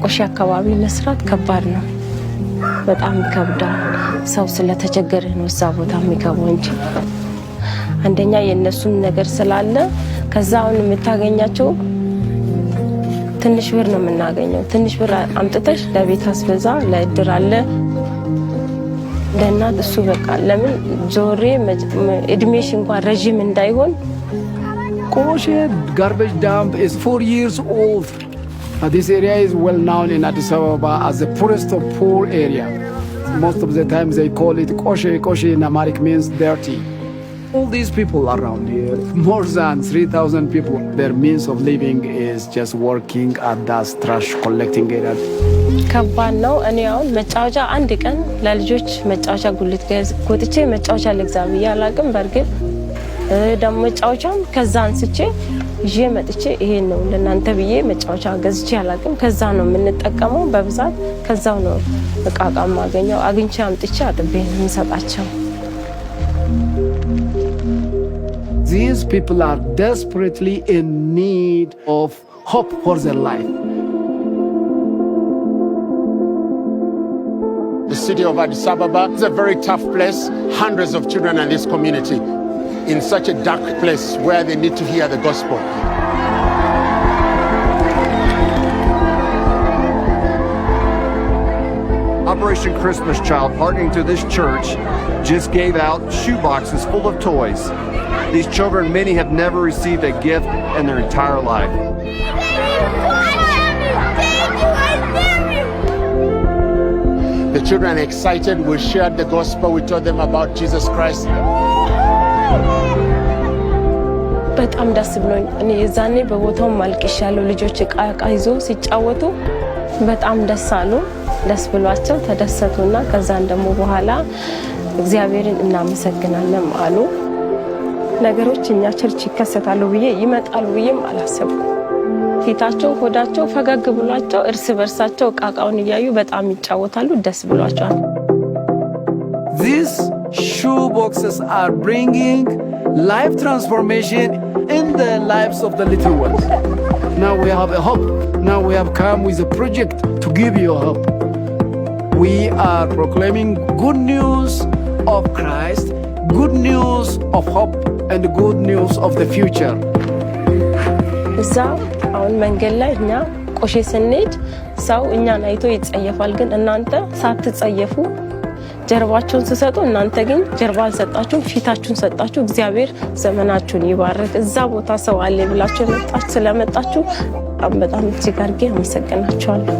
ቆሼ አካባቢ መስራት ከባድ ነው በጣም ይከብዳል ሰው ስለተቸገረ ነው እዛ ቦታ የሚገባው እንጂ አንደኛ የነሱን ነገር ስላለ ከዛውን የምታገኛቸው ትንሽ ብር ነው የምናገኘው ትንሽ ብር አምጥተሽ ለቤት አስበዛ ለእድር አለ ለእናት እሱ በቃ ለምን ጆሬ እድሜሽ እንኳን ረጅም እንዳይሆን Koshe garbage dump is 4 years old. This area is well known in Addis Ababa as the poorest of poor area. Most of the time they call it Koshe. Koshe in Amharic means dirty. All these people around here, more than 3,000 people, their means of living is just working at that trash collecting area. ከባድ ነው እኔ አሁን መጫወቻ አንድ ቀን ለልጆች መጫወቻ ጉልት ወጥቼ መጫወቻ ለግዛብ ያላቅም በርግጥ ደም መጫወቻም ከዛ አንስቼ ይዤ መጥቼ ይሄን ነው ለናንተ ብዬ መጫወቻ ገዝቼ ያላቅም ከዛ ነው የምንጠቀመው በብዛት ከዛው ነው እቃቃም ማገኘው አግኝቼ አምጥቼ አጥቤ እንሰጣቸው These people are desperately in need of hope for their life. The city of Addis Ababa is a very tough place. Hundreds of children in this community in such a dark place where they need to hear the gospel. Operation Christmas Child, partnering to this church, just gave out shoeboxes full of toys. These children, many have never received a gift in their entire life. The children are excited. We shared the gospel. We told them about Jesus Christ. በጣም ደስ ብሎኝ እኔ የዛኔ በቦታው ማልቀሻለሁ ልጆች ቃቃ ይዞ ሲጫወቱ በጣም ደስ አሉ ደስ ብሏቸው ተደሰቱና ከዛን ደግሞ በኋላ እግዚአብሔርን እናመሰግናለን አሉ ነገሮች እኛ ቸርች ይከሰታሉ ብዬ ይመጣሉ ብዬም አላሰብኩም ፊታቸው ሆዳቸው ፈገግ ብሏቸው እርስ በርሳቸው ቃቃውን ያዩ በጣም ይጫወታሉ ደስ ብሏቸዋል These shoe boxes are bringing life transformation in the lives of the little ones. Now we have a hope. Now we have come with a project to give you hope. We are proclaiming good news of Christ, good news of hope, and good news of the future. እዛ አሁን መንገድ ላይ እኛ ቆሼ ስንሄድ ሰው እኛን አይቶ ይጸየፋል ግን እናንተ ሳትጸየፉ ጀርባችሁን ሲሰጡ እናንተ ግን ጀርባ አልሰጣችሁ ፊታችሁን ሰጣችሁ እግዚአብሔር ዘመናችሁን ይባርክ እዛ ቦታ ሰው አለ ብላችሁ መጣችሁ ስለመጣችሁ በጣም እጅግ አድርጌ አመሰግናችኋለሁ